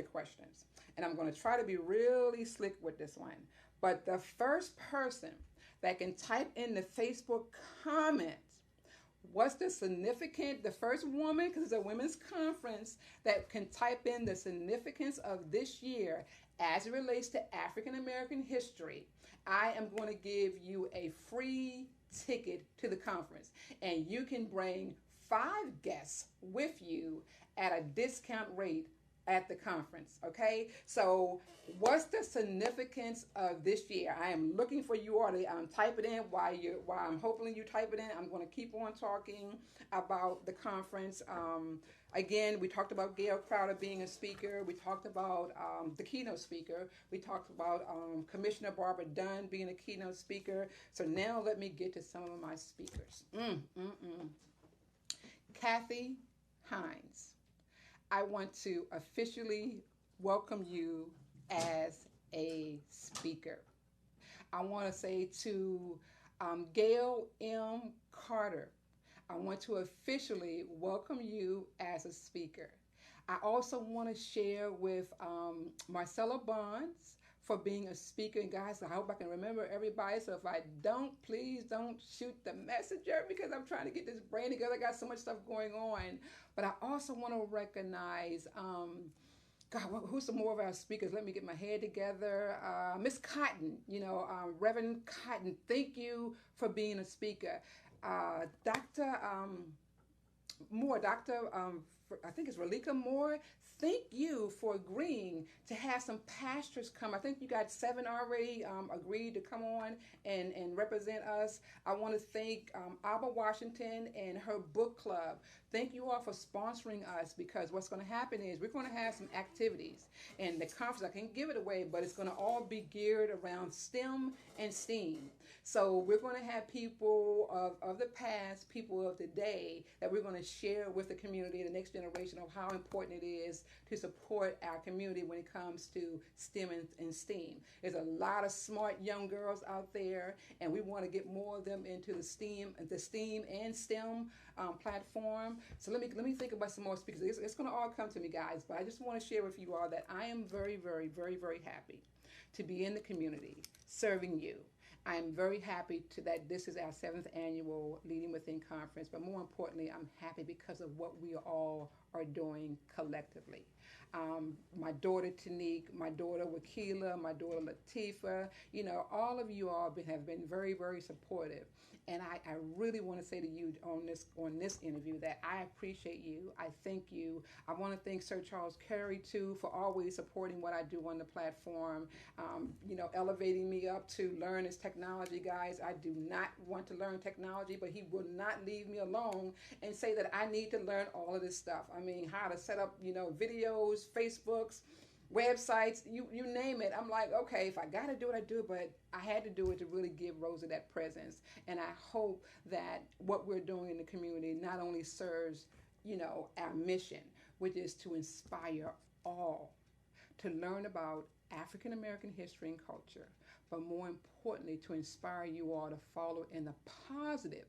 questions. And I'm going to try to be really slick with this one. But the first person that can type in the Facebook comments, what's the first woman, because it's a women's conference, that can type in the significance of this year as it relates to African American history, I am going to give you a free ticket to the conference. And you can bring 5 guests with you at a discount rate at the conference. Okay, so what's the significance of this year? I am looking for you all to type it in while I'm hoping you type it in. I'm going to keep on talking about the conference. Again, we talked about Gail Crowder being a speaker. We talked about the keynote speaker. We talked about Commissioner Barbara Dunn being a keynote speaker. So now let me get to some of my speakers. Kathy Hines, I want to officially welcome you as a speaker. I want to say to Gail M. Carter, I want to officially welcome you as a speaker. I also want to share with Marcella Bonds for being a speaker. And guys, I hope I can remember everybody. So if I don't, please don't shoot the messenger, because I'm trying to get this brain together. I got so much stuff going on. But I also want to recognize, who's some more of our speakers? Let me get my head together. Miss Cotton, Reverend Cotton, thank you for being a speaker. Dr. Moore, I think it's Relika Moore, thank you for agreeing to have some pastors come. I think you got 7 already agreed to come on and represent us. I want to thank Abba Washington and her book club. Thank you all for sponsoring us, because what's going to happen is we're going to have some activities. And the conference, I can't give it away, but it's going to all be geared around STEM and STEAM. So we're going to have people of the past, people of today, that we're going to share with the community, the next generation, of how important it is to support our community when it comes to STEM and STEAM. There's a lot of smart young girls out there, and we want to get more of them into the STEAM and STEM platform. So let me think about some more speakers. It's going to all come to me, guys, but I just want to share with you all that I am very, very, very, very happy to be in the community serving you. I am very happy that this is our 7th annual Leading Within conference, but more importantly, I'm happy because of what we all are doing collectively. My daughter Tanique, my daughter Wakila, my daughter Latifa, all of you all have been very, very supportive. And I really want to say to you on this interview that I appreciate you. I thank you. I want to thank Sir Charles Kerry, too, for always supporting what I do on the platform, elevating me up to learn his technology, guys. I do not want to learn technology, but he will not leave me alone and say that I need to learn all of this stuff. I mean, how to set up, videos, Facebooks, websites, you name it. I'm like, okay, if I got to do it, I do it, but I had to do it to really give Rosa that presence. And I hope that what we're doing in the community not only serves, our mission, which is to inspire all to learn about African American history and culture, but more importantly, to inspire you all to follow in the positive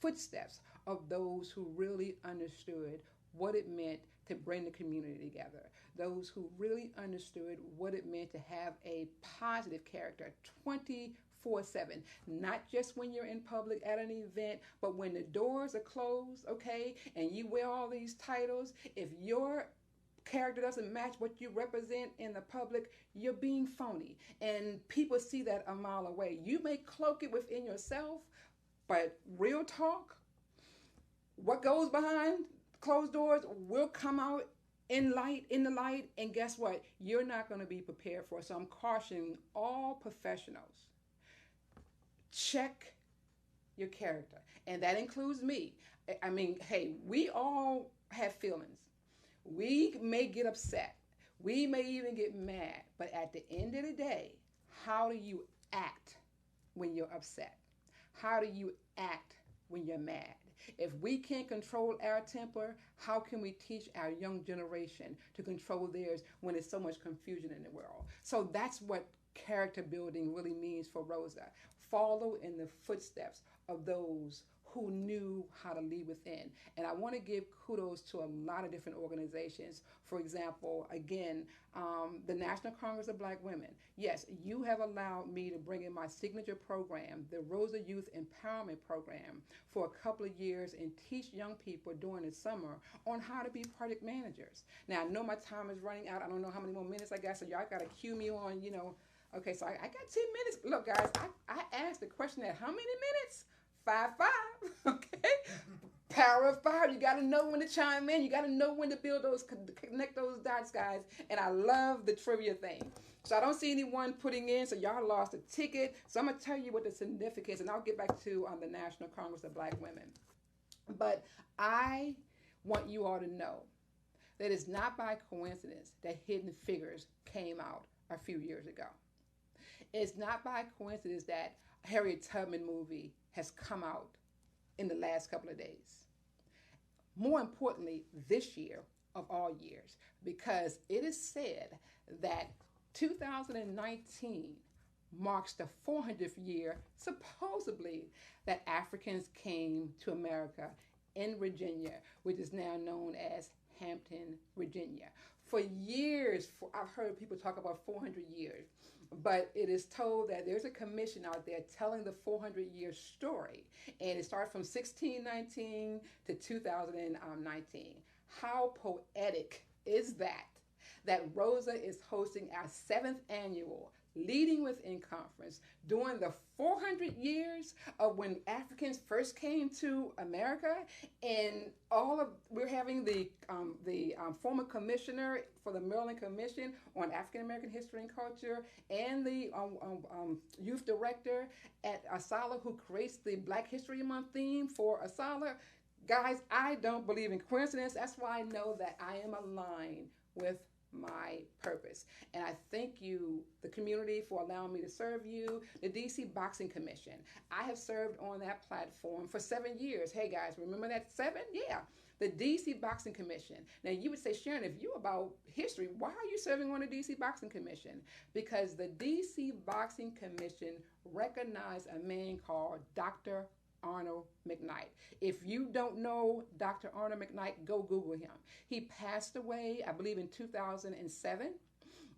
footsteps of those who really understood what it meant to bring the community together, those who really understood what it meant to have a positive character 24/7, not just when you're in public at an event, but when the doors are closed, okay, and you wear all these titles. If your character doesn't match what you represent in the public, you're being phony. And people see that a mile away. You may cloak it within yourself, but real talk, what goes behind closed doors will come out in the light, and guess what? You're not going to be prepared for it. So I'm cautioning all professionals. Check your character. And that includes me. I mean, hey, we all have feelings. We may get upset. We may even get mad. But at the end of the day, how do you act when you're upset? How do you act when you're mad? If we can't control our temper, how can we teach our young generation to control theirs when there's so much confusion in the world? So that's what character building really means for Rosa. Follow in the footsteps of those who knew how to lead within. And I want to give kudos to a lot of different organizations. For example, again, the National Congress of Black Women. Yes, you have allowed me to bring in my signature program, the Rosa Youth Empowerment Program, for a couple of years and teach young people during the summer on how to be project managers. Now, I know my time is running out. I don't know how many more minutes I got, so y'all got to cue me on, Okay, so I got 10 minutes. Look, guys, I asked the question at how many minutes? 5, okay? Power of 5. You got to know when to chime in. You got to know when to connect those dots, guys. And I love the trivia thing. So I don't see anyone putting in, so y'all lost a ticket. So I'm going to tell you what the significance, and I'll get back to the National Congress of Black Women. But I want you all to know that it's not by coincidence that Hidden Figures came out a few years ago. It's not by coincidence that Harriet Tubman movie has come out in the last couple of days. More importantly, this year of all years, because it is said that 2019 marks the 400th year, supposedly, that Africans came to America in Virginia, which is now known as Hampton, Virginia. For years, I've heard people talk about 400 years. But it is told that there's a commission out there telling the 400-year story. And it started from 1619 to 2019. How poetic is that? That Rosa is hosting our 7th annual Leading Within Conference during the 400 years of when Africans first came to America, and we're having the former commissioner for the Maryland Commission on African American History and Culture, and the youth director at Asala, who creates the Black History Month theme for Asala. Guys, I don't believe in coincidence. That's why I know that I am aligned with my purpose. And I thank you, the community, for allowing me to serve you. The DC Boxing Commission. I have served on that platform for 7 years. Hey guys, remember that 7? Yeah. The DC Boxing Commission. Now you would say, Sharon, if you're about history, why are you serving on the DC Boxing Commission? Because the DC Boxing Commission recognized a man called Dr. Arnold McKnight. If you don't know Dr. Arnold McKnight, go Google him. He passed away, I believe, in 2007,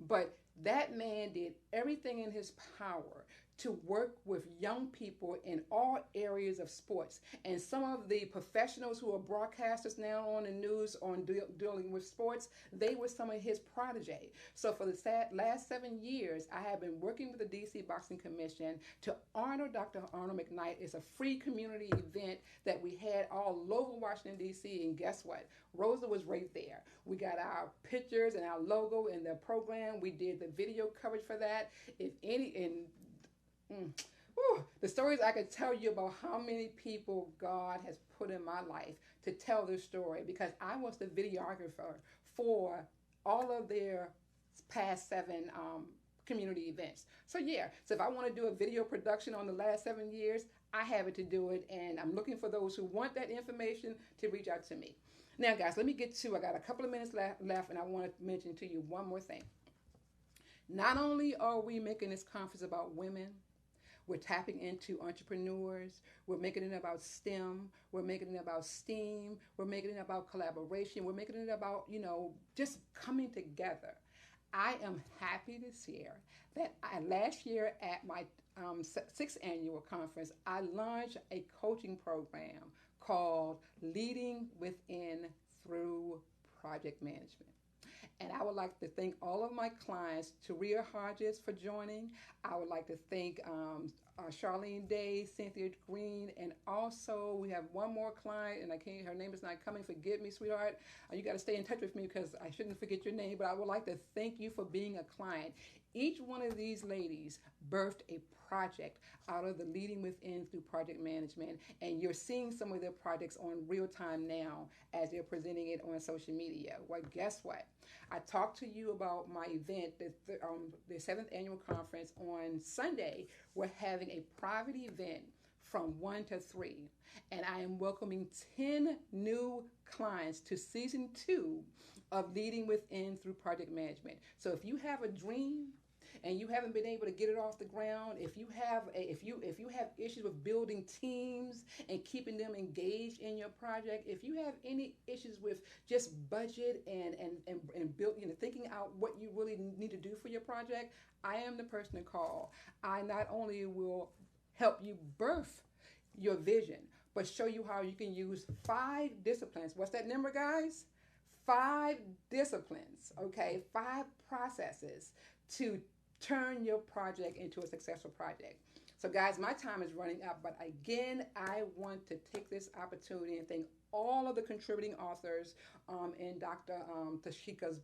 but that man did everything in his power to work with young people in all areas of sports. And some of the professionals who are broadcasters now on the news on dealing with sports, they were some of his protege. So for the last 7 years, I have been working with the DC Boxing Commission to honor Dr. Arnold McKnight. It's a free community event that we had all over Washington, D.C. And guess what? Rosa was right there. We got our pictures and our logo in the program. We did the video coverage for that. The stories I could tell you about how many people God has put in my life to tell their story, because I was the videographer for all of their past 7 community events. So if I want to do a video production on the last 7 years, I have it to do it, and I'm looking for those who want that information to reach out to me. Now guys, I got a couple of minutes left, and I want to mention to you one more thing. Not only are we making this conference about women, we're tapping into entrepreneurs. We're making it about STEM. We're making it about STEAM. We're making it about collaboration. We're making it about, just coming together. I am happy to share that last year at my 6th annual conference, I launched a coaching program called Leading Within Through Project Management. And I would like to thank all of my clients, Taria Hodges for joining. I would like to thank Charlene Day, Cynthia Green, and also we have one more client, and her name is not coming. Forgive me, sweetheart. You got to stay in touch with me because I shouldn't forget your name, but I would like to thank you for being a client. Each one of these ladies birthed a project out of the Leading Within through project management, and you're seeing some of their projects on real time now as they're presenting it on social media. Well, guess what? I talked to you about my event, the 7th annual conference on Sunday. We're having a private event from 1 to 3, and I am welcoming 10 new clients to season 2 of Leading Within through project management. So if you have a dream and you haven't been able to get it off the ground, if you have issues with building teams and keeping them engaged in your project, if you have any issues with just budget and build, thinking out what you really need to do for your project, I am the person to call. I not only will help you birth your vision, but show you how you can use 5 disciplines. What's that number, guys? 5 disciplines, okay? 5 processes to turn your project into a successful project. So guys, my time is running out, but again, I want to take this opportunity and thank all of the contributing authors in Dr. Taskeka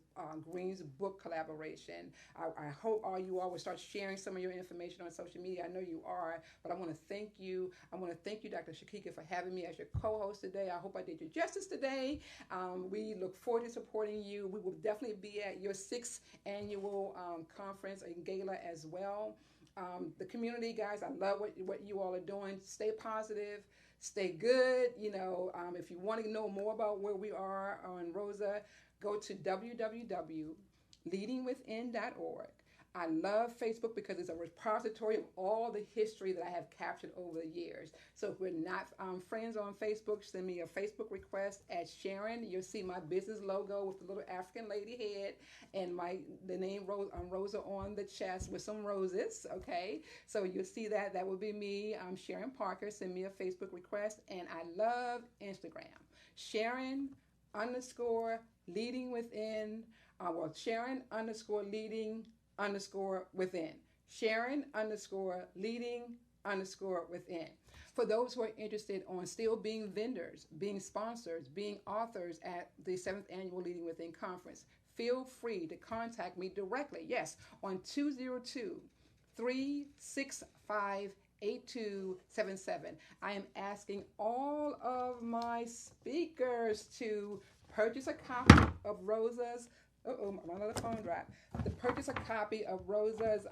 Green's book collaboration. I hope you all will start sharing some of your information on social media. I know you are, but I want to thank you. I want to thank you, Dr. Taskeka, for having me as your co-host today. I hope I did you justice today. We look forward to supporting you. We will definitely be at your 6th annual conference and gala as well. The community, guys, I love what you all are doing. Stay positive. Stay good. If you want to know more about where we are on Rosa, go to www.leadingwithin.org. I love Facebook because it's a repository of all the history that I have captured over the years. So if we're not friends on Facebook, send me a Facebook request at Sharon. You'll see my business logo with the little African lady head and the name Rosa on the chest with some roses, okay? So you'll see that. That will be me. I'm Sharon Parker. Send me a Facebook request. And I love Instagram. Sharon_leading within. Sharon_leading_within. Sharon_leading_within. For those who are interested on still being vendors, being sponsors, being authors at the 7th annual Leading Within conference, feel free to contact me directly. Yes, on 202-365-8277. I am asking all of my speakers to purchase a copy of Rosa's my other phone dropped. To purchase a copy of Rosa's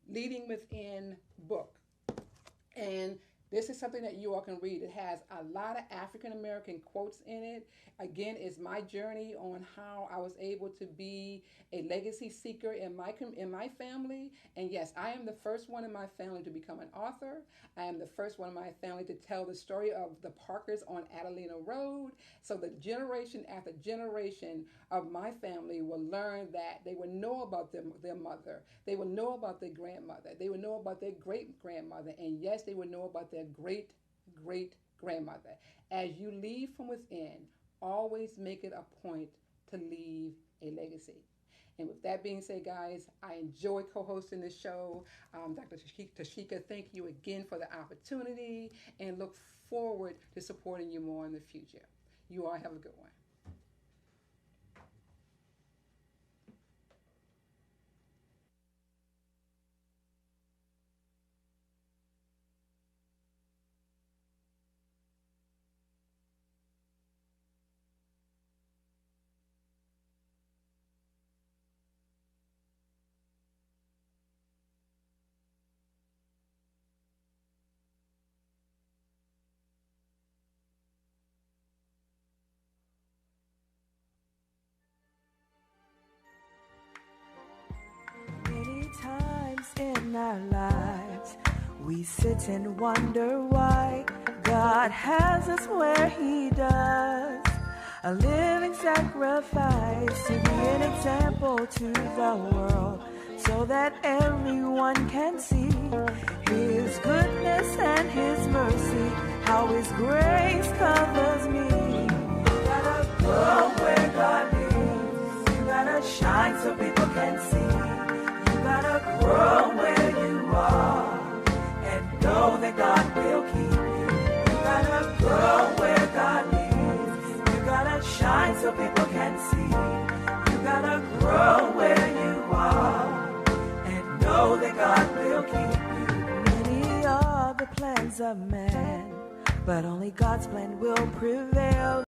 Leading Within book. And this is something that you all can read. It has a lot of African American quotes in it. Again, it's my journey on how I was able to be a legacy seeker in my family. And yes, I am the first one in my family to become an author. I am the first one in my family to tell the story of the Parkers on Adelina Road. So the generation after generation of my family will learn that they will know about their mother. They will know about their grandmother. They will know about their great-grandmother. And yes, they will know about their great-great-grandmother. As you leave from within, always make it a point to leave a legacy. And with that being said, guys, I enjoy co-hosting this show. Dr. Taskeka, thank you again for the opportunity and look forward to supporting you more in the future. You all have a good one. Times in our lives, we sit and wonder why God has us where He does. A living sacrifice to be an example to the world, so that everyone can see His goodness and His mercy, how His grace covers me. You gotta grow where God leads. You shine so people can see. You gotta grow where you are and know that God will keep you. You gotta grow where God leads. You gotta shine so people can see. You gotta grow where you are and know that God will keep you. Many are the plans of man, but only God's plan will prevail.